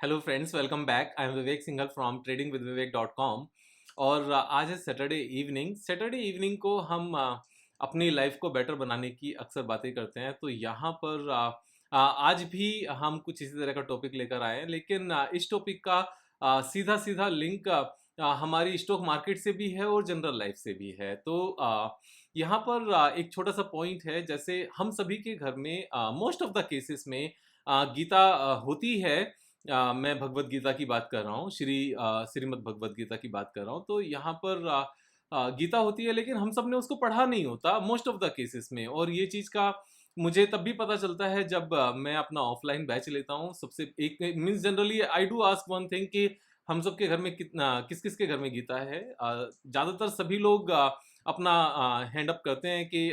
Hello friends, welcome back. I am Vivek Singhal from tradingwithvivek.com। और आज है सैटरडे इवनिंग को हम अपनी लाइफ को बेटर बनाने की अक्सर बातें करते हैं। तो यहाँ पर आज भी हम कुछ इसी तरह का टॉपिक लेकर आए हैं, लेकिन इस टॉपिक का सीधा सीधा लिंक हमारी स्टॉक मार्केट से भी है और जनरल लाइफ से भी है। तो यहाँ पर एक छोटा सा पॉइंट है। जैसे हम सभी के घर में मोस्ट ऑफ द केसेस में गीता होती है। मैं भगवत गीता की बात कर रहा हूँ, श्रीमद् भगवत गीता की बात कर रहा हूँ। तो यहाँ पर गीता होती है, लेकिन हम सब ने उसको पढ़ा नहीं होता मोस्ट ऑफ द केसेस में। और ये चीज़ का मुझे तब भी पता चलता है जब मैं अपना ऑफलाइन बैच लेता हूँ। सबसे एक means generally I do ask one thing कि हम सबके घर में कितना किस किस के घर में गीता है। ज़्यादातर सभी लोग अपना हैंड अप करते हैं कि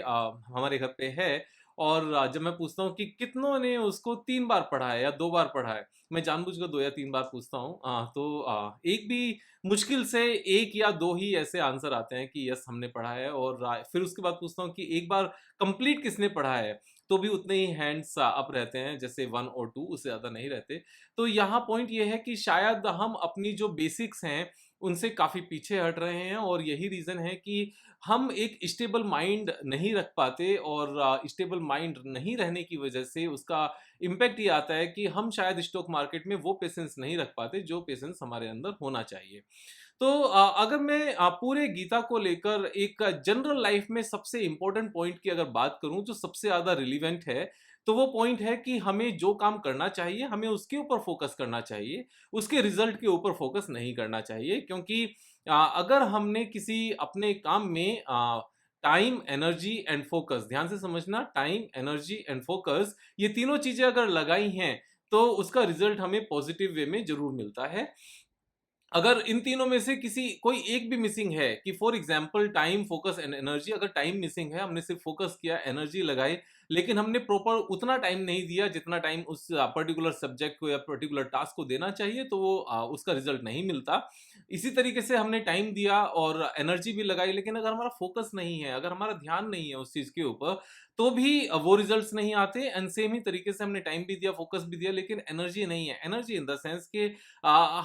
हमारे घर पे है। और जब मैं पूछता हूँ कि कितनों ने उसको 3 बार पढ़ा है या 2 बार पढ़ा है, मैं जानबूझकर 2 या 3 बार पूछता हूँ। तो एक भी मुश्किल से 1 या 2 ही ऐसे आंसर आते हैं कि यस हमने पढ़ा है। और फिर उसके बाद पूछता हूँ कि एक बार कंप्लीट किसने पढ़ा है, तो भी उतने ही हैंड्स अप रहते हैं, जैसे 1 और 2, उससे ज़्यादा नहीं रहते। तो यहाँ पॉइंट ये है कि शायद हम अपनी जो बेसिक्स हैं उनसे काफ़ी पीछे हट रहे हैं। और यही रीज़न है कि हम एक स्टेबल माइंड नहीं रख पाते। और स्टेबल माइंड नहीं रहने की वजह से उसका इम्पैक्ट ये आता है कि हम शायद स्टॉक मार्केट में वो पेशेंस नहीं रख पाते जो पेशेंस हमारे अंदर होना चाहिए। तो अगर मैं पूरे गीता को लेकर एक जनरल लाइफ में सबसे इंपॉर्टेंट पॉइंट की अगर बात करूं जो सबसे ज़्यादा रिलीवेंट है, तो वो पॉइंट है कि हमें जो काम करना चाहिए हमें उसके ऊपर फोकस करना चाहिए, उसके रिजल्ट के ऊपर फोकस नहीं करना चाहिए। क्योंकि अगर हमने किसी अपने काम में टाइम, एनर्जी एंड फोकस, ध्यान से समझना, टाइम, एनर्जी एंड फोकस, ये तीनों चीजें अगर लगाई हैं तो उसका रिजल्ट हमें पॉजिटिव वे में जरूर मिलता है। अगर इन तीनों में से किसी कोई एक भी मिसिंग है, कि for example time, focus and energy, अगर टाइम मिसिंग है, हमने सिर्फ फोकस किया, एनर्जी लगाई, लेकिन हमने प्रॉपर उतना टाइम नहीं दिया जितना टाइम उस पर्टिकुलर सब्जेक्ट को या पर्टिकुलर टास्क को देना चाहिए, तो वो उसका रिजल्ट नहीं मिलता। इसी तरीके से हमने टाइम दिया और एनर्जी भी लगाई, लेकिन अगर हमारा फोकस नहीं है, अगर हमारा ध्यान नहीं है उस चीज के ऊपर, तो भी वो रिजल्ट्स नहीं आते। एंड सेम ही तरीके से हमने टाइम भी दिया, फोकस भी दिया, लेकिन एनर्जी नहीं है। एनर्जी इन द सेंस के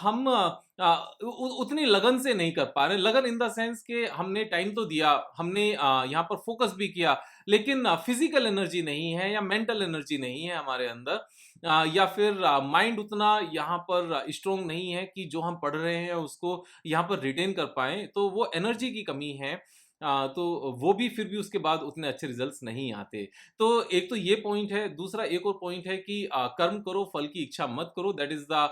हम उतनी लगन से नहीं कर पा रहे। लगन इन द सेंस के हमने टाइम तो दिया, हमने यहाँ पर फोकस भी किया, लेकिन फिजिकल एनर्जी नहीं है या मेंटल एनर्जी नहीं है हमारे अंदर। या फिर माइंड उतना यहाँ पर स्ट्रोंग नहीं है कि जो हम पढ़ रहे हैं उसको यहाँ पर रिटेन कर पाए, तो वो एनर्जी की कमी है। तो वो भी फिर भी उसके बाद उतने अच्छे रिजल्ट्स नहीं आते। तो एक तो ये पॉइंट है। दूसरा एक और पॉइंट है कि कर्म करो, फल की इच्छा मत करो। That is the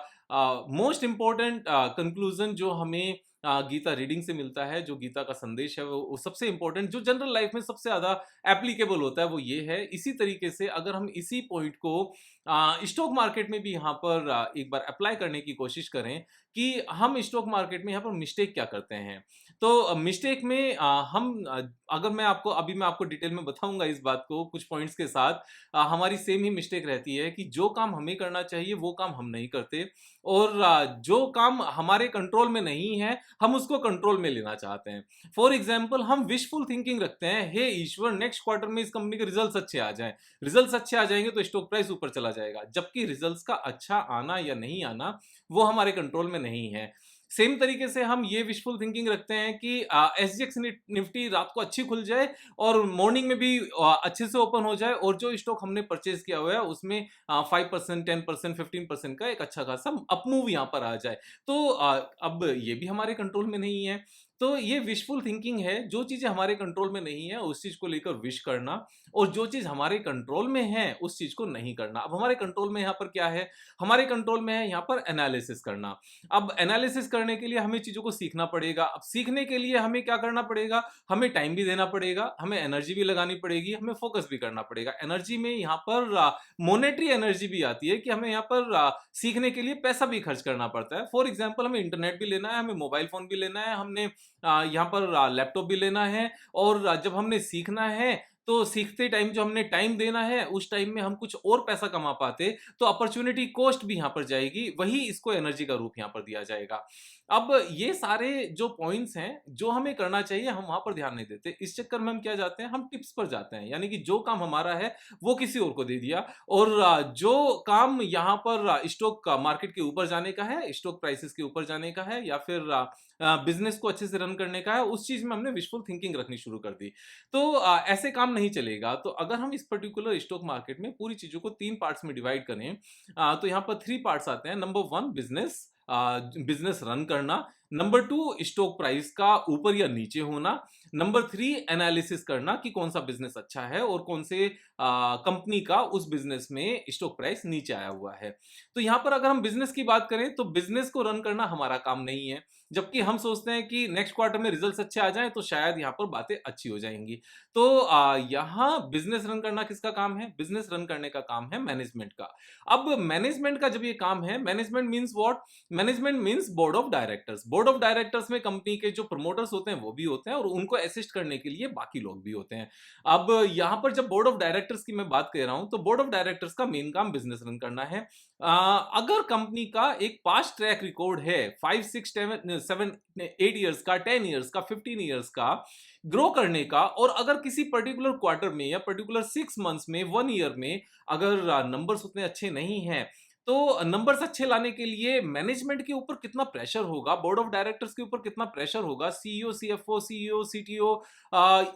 most important conclusion जो हमें गीता रीडिंग से मिलता है। जो गीता का संदेश है वो सबसे इंपॉर्टेंट, जो जनरल लाइफ में सबसे ज्यादा एप्लीकेबल होता है, वो ये है। इसी तरीके से अगर हम इसी पॉइंट को स्टॉक मार्केट में भी यहाँ पर एक बार अप्लाई करने की कोशिश करें कि हम स्टॉक मार्केट में यहाँ पर मिस्टेक क्या करते हैं। तो मिस्टेक में अगर मैं आपको डिटेल में बताऊंगा इस बात को कुछ पॉइंट्स के साथ। हमारी सेम ही मिस्टेक रहती है कि जो काम हमें करना चाहिए वो काम हम नहीं करते। और जो काम हमारे कंट्रोल में नहीं है हम उसको कंट्रोल में लेना चाहते हैं। फॉर एग्जाम्पल, हम विशफुल थिंकिंग रखते हैं, हे ईश्वर नेक्स्ट क्वार्टर में इस कंपनी के रिजल्ट्स अच्छे आ जाएं। रिजल्ट्स अच्छे आ जाएंगे तो स्टॉक प्राइस ऊपर चला जाएगा, जबकि रिजल्ट्स का अच्छा आना या नहीं आना वो हमारे कंट्रोल में नहीं है। सेम तरीके से हम ये विशफुल थिंकिंग रखते हैं कि एसजीएक्स निफ्टी रात को अच्छी खुल जाए और मॉर्निंग में भी अच्छे से ओपन हो जाए, और जो स्टॉक हमने परचेज किया हुआ है उसमें 5%, 10%, 15% का एक अच्छा खासा अपमूव यहाँ पर आ जाए। तो अब ये भी हमारे कंट्रोल में नहीं है। तो ये विशफुल थिंकिंग है। जो चीजें हमारे कंट्रोल में नहीं है उस चीज को लेकर विश करना, और जो चीज हमारे कंट्रोल में है उस चीज को नहीं करना। अब हमारे कंट्रोल में यहाँ पर क्या है? हमारे कंट्रोल में है यहाँ पर एनालिसिस करना। अब एनालिसिस करने के लिए हमें चीजों को सीखना पड़ेगा। अब सीखने के लिए हमें क्या करना पड़ेगा? हमें टाइम भी देना पड़ेगा, हमें एनर्जी भी लगानी पड़ेगी, हमें फोकस भी करना पड़ेगा। एनर्जी में यहाँ पर मोनेटरी एनर्जी भी आती है कि हमें यहाँ पर सीखने के लिए पैसा भी खर्च करना पड़ता है। फॉर एग्जाम्पल, हमें इंटरनेट भी लेना है, हमें मोबाइल फोन भी लेना है, हमने यहाँ पर लैपटॉप भी लेना है। और जब हमने सीखना है तो सीखते टाइम जो हमने टाइम देना है, उस टाइम में हम कुछ और पैसा कमा पाते, तो अपॉर्च्युनिटी कॉस्ट भी यहाँ पर जाएगी, वही इसको एनर्जी का रूप यहाँ पर दिया जाएगा। अब ये सारे जो पॉइंट्स हैं, जो हमें करना चाहिए, हम वहाँ पर ध्यान नहीं देते। इस चक्कर में हम क्या जाते हैं, हम टिप्स पर जाते हैं, यानी कि जो काम हमारा है, वो किसी और को दे दिया, और जो काम यहाँ पर स्टॉक मार्केट के ऊपर जाने का है, स्टॉक प्राइसेस के ऊपर जाने का है, या फिर बिजनेस को अच्छे से रन करने का है, उस चीज में हमने विशफुल थिंकिंग रखनी शुरू कर दी। तो ऐसे काम नहीं चलेगा। तो अगर हम इस पर्टिकुलर स्टॉक मार्केट में पूरी चीजों को 3 पार्ट्स में डिवाइड करें, तो यहाँ पर 3 पार्ट्स आते हैं। नंबर 1 बिजनेस, बिजनेस रन करना। नंबर 2 स्टॉक प्राइस का ऊपर या नीचे होना। नंबर 3 एनालिसिस करना कि कौन सा बिजनेस अच्छा है और कौन से कंपनी का उस बिजनेस में स्टॉक प्राइस नीचे आया हुआ है। तो यहाँ पर अगर हम बिजनेस की बात करें, तो बिजनेस को रन करना हमारा काम नहीं है, जबकि हम सोचते हैं कि नेक्स्ट क्वार्टर में रिजल्ट्स अच्छे आ जाएं तो शायद यहाँ पर बातें अच्छी हो जाएंगी। तो यहाँ बिजनेस रन करना किसका काम है? बिजनेस रन करने का काम है मैनेजमेंट का। अब मैनेजमेंट का जब ये काम है, management means what? Management means board of directors. Board of directors में कंपनी के जो प्रमोटर्स होते हैं वो भी होते हैं, और उनको असिस्ट करने के लिए बाकी लोग भी होते हैं। अब यहाँ पर जब बोर्ड ऑफ डायरेक्टर्स की मैं बात कर रहा हूं, तो बोर्ड ऑफ डायरेक्टर्स का मेन काम बिजनेस रन करना है। अगर कंपनी का एक पास्ट ट्रैक रिकॉर्ड है 5 6 7 8 इयर्स का, 10 इयर्स का, 15 इयर्स का ग्रो करने का, और अगर किसी पर्टिकुलर क्वार्टर में या पर्टिकुलर 6 मंथ्स में, 1 ईयर में अगर नंबर्स उतने अच्छे नहीं हैं, तो नंबर्स अच्छे लाने के लिए मैनेजमेंट के ऊपर कितना प्रेशर होगा, बोर्ड ऑफ डायरेक्टर्स के ऊपर कितना प्रेशर होगा, सीईओ, सीएफओ, सीईओ, सीटीओ,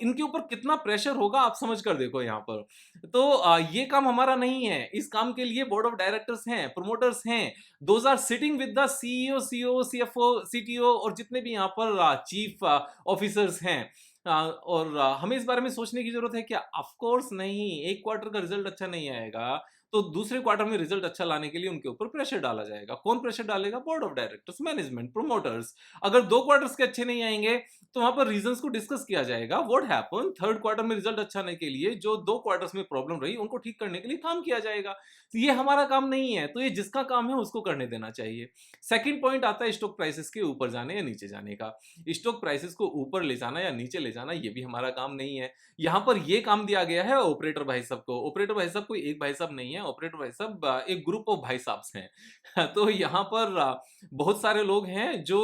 इनके ऊपर कितना प्रेशर होगा, आप समझ कर देखो यहाँ पर। तो ये काम हमारा नहीं है। इस काम के लिए बोर्ड ऑफ डायरेक्टर्स हैं, प्रमोटर्स हैं, those are sitting with the CEO, CO, CFO, CTO, और जितने भी यहाँ पर चीफ ऑफिसर्स हैं। और हमें इस बारे में सोचने की जरूरत है क्या? ऑफ कोर्स नहीं। एक क्वार्टर का रिजल्ट अच्छा नहीं आएगा, तो दूसरे क्वार्टर में रिजल्ट अच्छा लाने के लिए उनके ऊपर प्रेशर डाला जाएगा। कौन प्रेशर डालेगा? Board of directors, management, promoters. अगर 2 क्वार्टर्स के अच्छे नहीं आएंगे, तो वहां पर रीजंस को डिस्कस किया जाएगा। व्हाट हैपन, थर्ड क्वार्टर में रिजल्ट अच्छा आने के लिए जो 2 क्वार्टर्स में प्रॉब्लम रही, उनको ठीक करने के लिए काम किया जाएगा। तो ये हमारा काम नहीं है, तो ये जिसका काम है उसको करने देना चाहिए। सेकंड पॉइंट आता है स्टॉक प्राइसेस के ऊपर जाने या नीचे जाने का। स्टॉक प्राइसेस को ऊपर ले जाना या नीचे ले जाना, ये भी हमारा काम नहीं है। यहाँ पर ये काम दिया गया है ऑपरेटर भाई साहब को। ऑपरेटर भाई साहब कोई एक भाई साहब नहीं है, ऑपरेटर भाई साहब एक ग्रुप ऑफ भाई साहब हैं। तो यहाँ पर बहुत सारे लोग हैं जो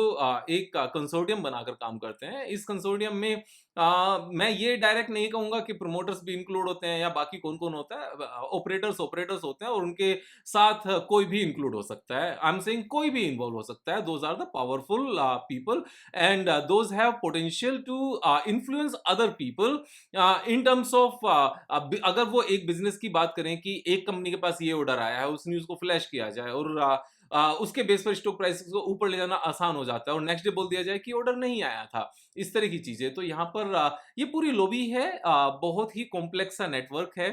एक कंसोर्टियम बनाकर काम करते हैं। इस कंसोर्टियम में मैं ये डायरेक्ट नहीं कहूंगा कि प्रमोटर्स भी इंक्लूड होते हैं या बाकी कौन कौन होता है। ऑपरेटर्स होते हैं, और उनके साथ कोई भी इंक्लूड हो सकता है। आई एम सेइंग कोई भी इन्वॉल्व हो सकता है। Those are the powerful people, and those have potential to influence other people in terms of, अगर वो एक बिजनेस की बात करें कि एक कंपनी के पास ये ऑर्डर आया है, उस न्यूज को फ्लैश किया जाए, और उसके बेस पर स्टॉक प्राइस को ऊपर ले जाना आसान हो जाता है, और नेक्स्ट डे बोल दिया जाए कि ऑर्डर नहीं आया था। इस तरह की चीजें। तो यहाँ पर ये पूरी लॉबी है, बहुत ही कॉम्प्लेक्स सा नेटवर्क है।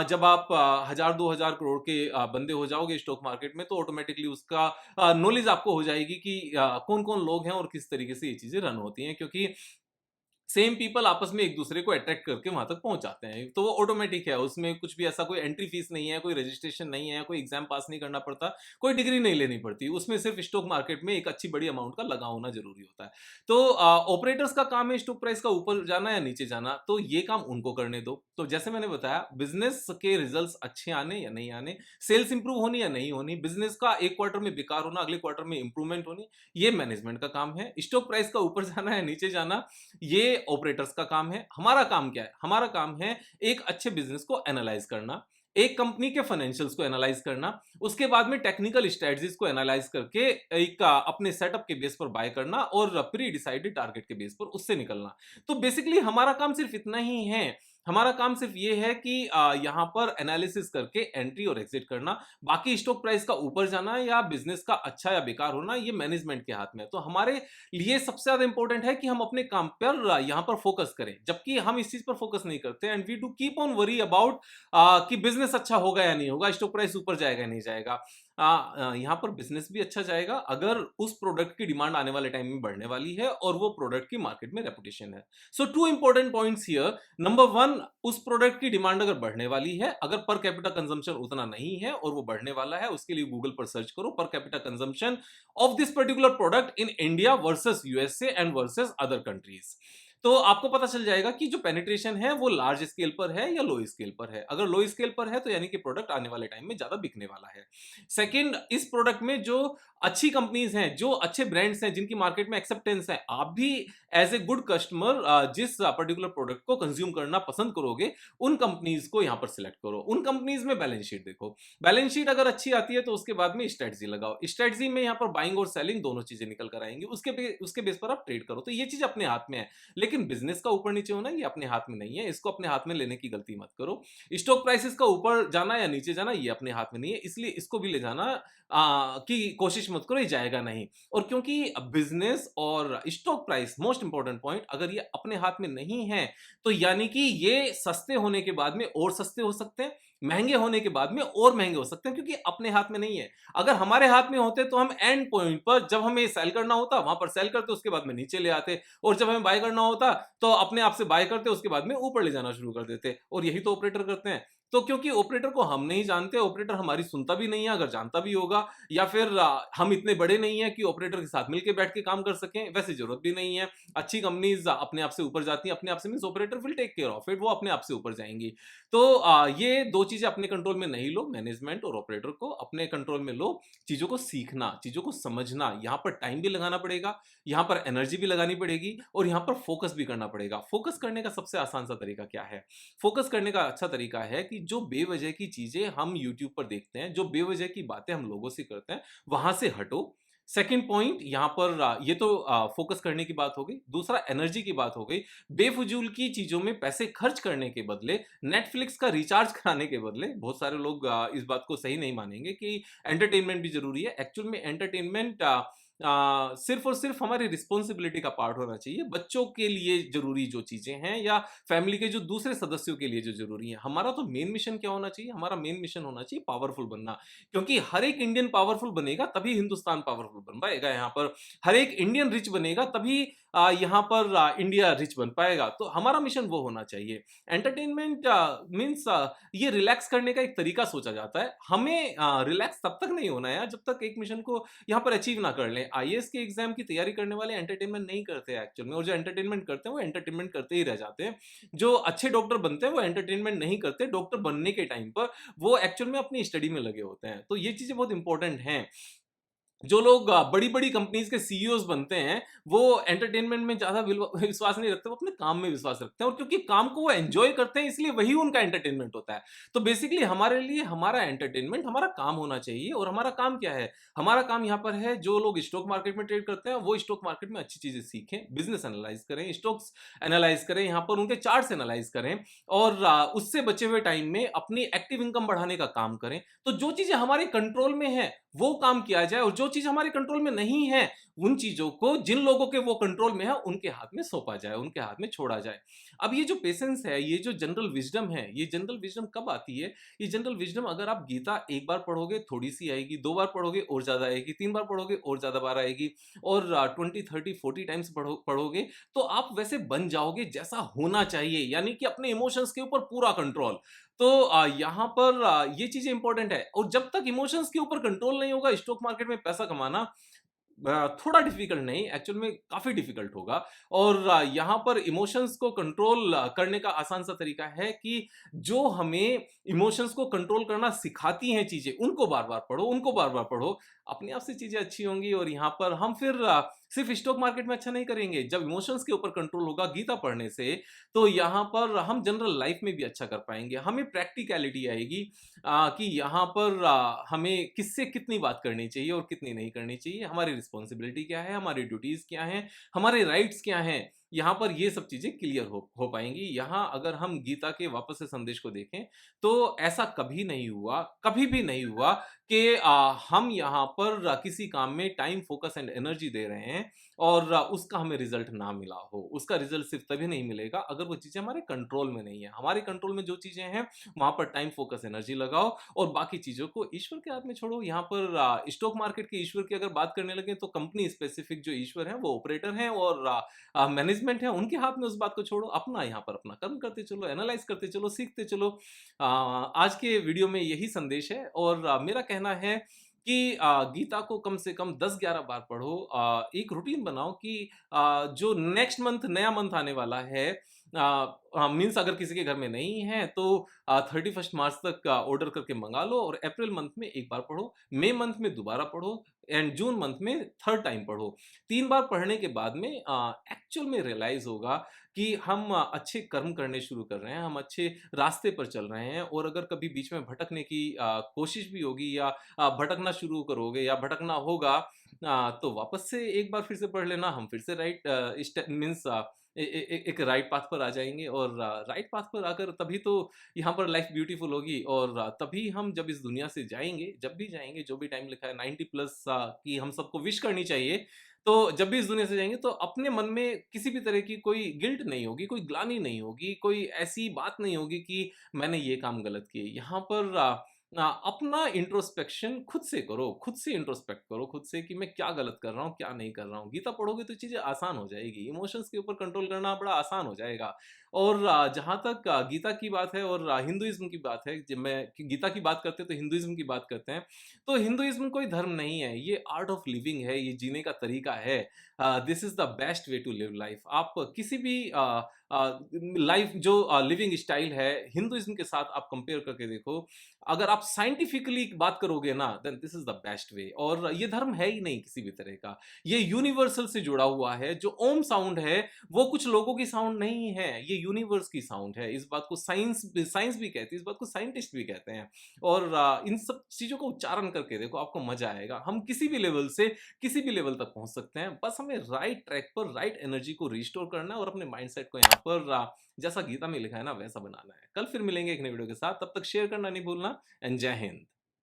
जब आप 1000-2000 करोड़ के बंदे हो जाओगे स्टॉक मार्केट में, तो ऑटोमेटिकली उसका नॉलेज आपको हो जाएगी कि कौन कौन लोग हैं और किस तरीके से ये चीजें रन होती हैं, क्योंकि सेम पीपल आपस में एक दूसरे को अट्रैक्ट करके वहां तक पहुंच जाते हैं। तो वो ऑटोमेटिक है, उसमें कुछ भी ऐसा कोई एंट्री फीस नहीं है, कोई रजिस्ट्रेशन नहीं है, कोई एग्जाम पास नहीं करना पड़ता, कोई डिग्री नहीं लेनी पड़ती। उसमें सिर्फ स्टॉक मार्केट में एक अच्छी बड़ी अमाउंट का लगा होना जरूरी होता है। तो ऑपरेटर्स का काम है स्टॉक प्राइस का ऊपर जाना या नीचे जाना, तो ये काम उनको करने दो। तो जैसे मैंने बताया, बिजनेस के रिजल्ट अच्छे आने या नहीं आने, सेल्स इंप्रूव होनी या नहीं होनी, बिजनेस का एक क्वार्टर में बेकार होना, अगले क्वार्टर में इंप्रूवमेंट होनी, ये मैनेजमेंट का काम है। स्टॉक प्राइस का ऊपर जाना या नीचे जाना, ये ऑपरेटर्स का काम है। हमारा काम क्या है? हमारा काम है एक अच्छे बिजनेस को एनालाइज करना, एक कंपनी के फाइनेंशियल्स को एनालाइज करना, उसके बाद में टेक्निकल स्ट्रेटजीज को एनालाइज करके एक अपने सेटअप के बेस पर बाय करना, और प्री डिसाइडेड टारगेट के बेस पर उससे निकलना। तो बेसिकली हमारा काम सिर्फ इतना ही है। हमारा काम सिर्फ ये है कि यहाँ पर एनालिसिस करके एंट्री और एग्जिट करना। बाकी स्टॉक प्राइस का ऊपर जाना या बिजनेस का अच्छा या बेकार होना, ये मैनेजमेंट के हाथ में है। तो हमारे लिए सबसे ज्यादा इंपॉर्टेंट है कि हम अपने काम पर यहाँ पर फोकस करें, जबकि हम इस चीज पर फोकस नहीं करते, and we do keep on worry about कि बिजनेस अच्छा होगा या नहीं होगा, स्टॉक प्राइस ऊपर जाएगा या नहीं जाएगा। यहाँ पर बिजनेस भी अच्छा जाएगा अगर उस प्रोडक्ट की डिमांड आने वाले टाइम में बढ़ने वाली है और वो प्रोडक्ट की मार्केट में रेपुटेशन है। So two important points here. Number one, उस प्रोडक्ट की डिमांड अगर बढ़ने वाली है, अगर पर कैपिटा कंजम्पशन उतना नहीं है और वो बढ़ने वाला है, उसके लिए गूगल पर सर्च करो per capita consumption of this particular product in India versus USA and versus other countries. तो आपको पता चल जाएगा कि जो पेनिट्रेशन है वो लार्ज स्केल पर है या लो स्केल पर है। अगर लो स्केल पर है तो यानी कि प्रोडक्ट आने वाले टाइम में ज्यादा बिकने वाला है। सेकंड, इस प्रोडक्ट में जो अच्छी कंपनीज हैं, जो अच्छे ब्रांड्स हैं, जिनकी मार्केट में एक्सेप्टेंस है, आप भी एज ए गुड कस्टमर जिस पर्टिकुलर प्रोडक्ट को कंज्यूम करना पसंद करोगे, उन कंपनीज को यहां पर सिलेक्ट करो। उन कंपनीज में बैलेंस शीट देखो। बैलेंस शीट अगर अच्छी आती है तो उसके बाद में स्ट्रेटजी लगाओ। स्ट्रेटजी में यहां पर बाइंग और सेलिंग दोनों चीजें निकल कर आएंगी, उसके बेस पर आप ट्रेड करो। तो ये चीज अपने हाथ में है। लेकिन बिजनेस का ऊपर नीचे होना ये अपने हाथ में नहीं है, इसको अपने हाथ में लेने की गलती मत करो। स्टॉक प्राइसेस का ऊपर जाना या नीचे जाना ये अपने हाथ में नहीं है, इसलिए इसको भी ले जाना की कोशिश मत करो, ये जाएगा नहीं। और क्योंकि बिजनेस और stock price most important point, अगर ये अपने हाथ में नहीं है तो यानी कि ये सस्ते होने के बाद में और सस्ते हो सकते हैं, महंगे होने के बाद में और महंगे हो सकते हैं, क्योंकि अपने हाथ में नहीं है। अगर हमारे हाथ में होते तो हम एंड पॉइंट पर जब हमें सेल करना होता वहां पर सेल करते, उसके बाद में नीचे ले आते, और जब हमें बाय करना होता तो अपने आप से बाय करते, उसके बाद में ऊपर ले जाना शुरू कर देते। और यही तो ऑपरेटर करते हैं। तो क्योंकि ऑपरेटर को हम नहीं जानते, ऑपरेटर हमारी सुनता भी नहीं है, अगर जानता भी होगा, या फिर हम इतने बड़े नहीं है कि ऑपरेटर के साथ मिलकर बैठ के काम कर सकें, वैसे जरूरत भी नहीं है। अच्छी कंपनीज अपने आप से ऊपर जाती हैं, अपने आप से means operator will take care of it, वो अपने आप से ऊपर जाएंगी। तो ये दो चीजें अपने कंट्रोल में नहीं लो, मैनेजमेंट और ऑपरेटर को अपने कंट्रोल में लो। चीजों को सीखना, चीजों को समझना, यहाँ पर टाइम भी लगाना पड़ेगा, यहाँ पर एनर्जी भी लगानी पड़ेगी, और यहाँ पर फोकस भी करना पड़ेगा। फोकस करने का सबसे आसान सा तरीका क्या है? फोकस करने का अच्छा तरीका है कि जो बेवजह की चीजें हम यूट्यूब पर देखते हैं, जो बेवजह की बातें हम लोगों से करते हैं, वहां से हटो। सेकंड पॉइंट यहां पर ये तो फोकस करने की बात हो गई। दूसरा एनर्जी की बात हो गई। बेफजूल की चीजों में पैसे खर्च करने के बदले, नेटफ्लिक्स का रिचार्ज कराने के बदले, बहुत सारे लोग इस बात को सही नहीं मानेंगे कि एंटरटेनमेंट भी जरूरी है। एक्चुअल में एंटरटेनमेंट सिर्फ और सिर्फ हमारी रिस्पॉन्सिबिलिटी का पार्ट होना चाहिए। बच्चों के लिए जरूरी जो चीजें हैं, या फैमिली के जो दूसरे सदस्यों के लिए जो जरूरी है, हमारा तो मेन मिशन क्या होना चाहिए? हमारा मेन मिशन होना चाहिए पावरफुल बनना। क्योंकि हर एक इंडियन पावरफुल बनेगा तभी हिंदुस्तान पावरफुल बन पाएगा। यहाँ पर हर एक इंडियन रिच बनेगा तभी यहाँ पर इंडिया रिच बन पाएगा। तो हमारा मिशन वो होना चाहिए। एंटरटेनमेंट मीन्स ये रिलैक्स करने का एक तरीका सोचा जाता है। हमें रिलैक्स तब तक नहीं होना है जब तक एक मिशन को यहाँ पर अचीव ना कर लें। आईएएस के एग्जाम की तैयारी करने वाले एंटरटेनमेंट नहीं करते हैं एक्चुअल में, और जो एंटरटेनमेंट करते हैं वो एंटरटेनमेंट करते ही रह जाते हैं। जो अच्छे डॉक्टर बनते हैं वो एंटरटेनमेंट नहीं करते, डॉक्टर बनने के टाइम पर वो एक्चुअल में अपनी स्टडी में लगे होते हैं। तो ये चीजें बहुत इंपॉर्टेंट हैं। जो लोग बड़ी-बड़ी कंपनीज के सीईओज बनते हैं, वो एंटरटेनमेंट में ज़्यादा विश्वास नहीं रखते, वो अपने काम में विश्वास रखते हैं, और क्योंकि काम को वो एन्जॉय करते हैं इसलिए वही उनका एंटरटेनमेंट होता है। तो बेसिकली हमारे लिए हमारा एंटरटेनमेंट हमारा काम होना चाहिए। और हमारा काम क्या है? हमारा काम यहाँ पर है, जो लोग स्टॉक मार्केट में ट्रेड करते हैं, वो स्टॉक मार्केट में अच्छी चीज़ें सीखें, बिज़नेस एनालाइज़ करें, स्टॉक्स एनालाइज़ करें, यहाँ पर उनके चार्ट्स एनालाइज़ करें, और उससे बचे हुए टाइम में अपनी एक्टिव इनकम बढ़ाने का काम करें। तो जो चीज़ें हमारे कंट्रोल में है वो काम किया जाए, और जो चीज हमारे कंट्रोल में नहीं है, उन चीजों को जिन लोगों के वो कंट्रोल में है उनके हाथ में सौंपा जाए, उनके हाथ में छोड़ा जाए। अब ये जो पेशेंस है, ये जो जनरल विजडम है, ये जनरल विजडम कब आती है? ये जनरल विजडम अगर आप गीता एक बार पढ़ोगे थोड़ी सी आएगी, दो बार पढ़ोगे और ज्यादा आएगी, तीन बार पढ़ोगे और ज्यादा बार आएगी, और 20 30 40 टाइम्स पढ़ोगे तो आप वैसे बन जाओगे जैसा होना चाहिए, यानी कि अपने इमोशंस के ऊपर पूरा कंट्रोल। तो यहाँ पर ये चीजें इंपॉर्टेंट है। और जब तक इमोशंस के ऊपर कंट्रोल नहीं होगा, स्टॉक मार्केट में पैसा कमाना थोड़ा डिफिकल्ट नहीं, एक्चुअल में काफी डिफिकल्ट होगा। और यहाँ पर इमोशंस को कंट्रोल करने का आसान सा तरीका है कि जो हमें इमोशंस को कंट्रोल करना सिखाती हैं चीजें, उनको बार बार पढ़ो, उनको बार बार पढ़ो। अपने आप से चीजें अच्छी होंगी। और यहाँ पर हम फिर सिर्फ स्टॉक मार्केट में अच्छा नहीं करेंगे, जब इमोशंस के ऊपर कंट्रोल होगा गीता पढ़ने से, तो यहाँ पर हम जनरल लाइफ में भी अच्छा कर पाएंगे। हमें प्रैक्टिकलिटी आएगी कि यहाँ पर हमें किससे कितनी बात करनी चाहिए और कितनी नहीं करनी चाहिए, हमारी रिस्पॉन्सिबिलिटी क्या है, हमारी ड्यूटीज क्या हैं, हमारे राइट्स क्या हैं। यहाँ पर ये सब चीजें क्लियर हो पाएंगी। यहाँ अगर हम गीता के वापस से संदेश को देखें तो ऐसा कभी नहीं हुआ, कभी भी नहीं हुआ कि हम यहाँ पर किसी काम में टाइम, फोकस एंड एनर्जी दे रहे हैं और उसका हमें रिजल्ट ना मिला हो। उसका रिजल्ट सिर्फ तभी नहीं मिलेगा अगर वो चीजें हमारे कंट्रोल में नहीं है। हमारे कंट्रोल में जो चीजें हैं वहां पर टाइम, फोकस, एनर्जी लगाओ, और बाकी चीजों को ईश्वर के हाथ में छोड़ो। यहाँ पर स्टॉक मार्केट के ईश्वर की अगर बात करने लगे तो कंपनी स्पेसिफिक जो ईश्वर है वो ऑपरेटर हैं, और मैनेजमेंट है, उनके हाथ में उस बात को छोड़ो। अपना यहाँ पर अपना कर्म करते चलो, एनालाइज करते चलो, सीखते चलो। आज के वीडियो में यही संदेश है, और मेरा कहना है कि गीता को कम से कम 10-11 बार पढ़ो। एक रूटीन बनाओ कि जो नेक्स्ट मंथ नया मंथ आने वाला है, मीन्स अगर किसी के घर में नहीं है तो 31 मार्च तक ऑर्डर करके मंगा लो और अप्रैल मंथ में एक बार पढ़ो, मई मंथ में दोबारा पढ़ो एंड जून मंथ में थर्ड टाइम पढ़ो। 3 बार पढ़ने के बाद में एक्चुअल में रियलाइज़ होगा कि हम अच्छे कर्म करने शुरू कर रहे हैं, हम अच्छे रास्ते पर चल रहे हैं। और अगर कभी बीच में भटकने की कोशिश भी होगी या भटकना शुरू करोगे या भटकना होगा, तो वापस से एक बार फिर से पढ़ लेना, हम फिर से राइट मीन्स एक राइट पाथ पर आ जाएँगे। और राइट पाथ पर आकर तभी तो यहाँ पर लाइफ ब्यूटीफुल होगी। और तभी हम जब इस दुनिया से जाएँगे, जब भी जाएँगे, जो भी टाइम लिखा है 90 प्लस की हम सबको विश करनी चाहिए। तो जब भी इस दुनिया से जाएँगे तो अपने मन में किसी भी तरह की कोई गिल्ट नहीं होगी, कोई ग्लानि नहीं होगी, कोई ऐसी बात नहीं होगी कि मैंने ये काम गलत किए। यहाँ पर अपना इंट्रोस्पेक्शन खुद से करो, खुद से इंट्रोस्पेक्ट करो, खुद से कि मैं क्या गलत कर रहा हूँ, क्या नहीं कर रहा हूँ। गीता पढ़ोगे तो चीज़ें आसान हो जाएगी, इमोशंस के ऊपर कंट्रोल करना बड़ा आसान हो जाएगा। और जहाँ तक गीता की बात है और हिंदुइज़्म की बात है, जब मैं कि गीता की बात करते हैं तो हिंदुइज़्म की बात करते हैं, तो हिंदुइज़्म कोई धर्म नहीं है, ये आर्ट ऑफ लिविंग है, ये जीने का तरीका है। This is the best way to live life. आप किसी भी लाइफ जो लिविंग स्टाइल है, हिंदुइज़्म के साथ आप कंपेयर करके देखो। अगर आप साइंटिफिकली बात करोगे ना, then this is the best way. और ये धर्म है ही नहीं किसी भी तरह का। ये यूनिवर्सल से जुड़ा हुआ है। जो ओम साउंड है, वो कुछ लोगों की साउंड नहीं है, ये यूनिवर्स की साउंड है। इस बात को साइंस भी कहती है, इस बात को साइंटिस्ट भी कहते हैं। और इन सब चीज़ों का उच्चारण करके देखो, आपको मज़ा आएगा। हम किसी भी लेवल से किसी भी लेवल तक पहुँच सकते हैं। बस हमें राइट ट्रैक पर राइट एनर्जी को रिस्टोर करना है और अपने माइंडसेट को यहाँ पर जैसा गीता में लिखा है ना, वैसा बनाना है। कल फिर मिलेंगे एक नई वीडियो के साथ, तब तक शेयर करना नहीं भूलना। एंड जय हिंद।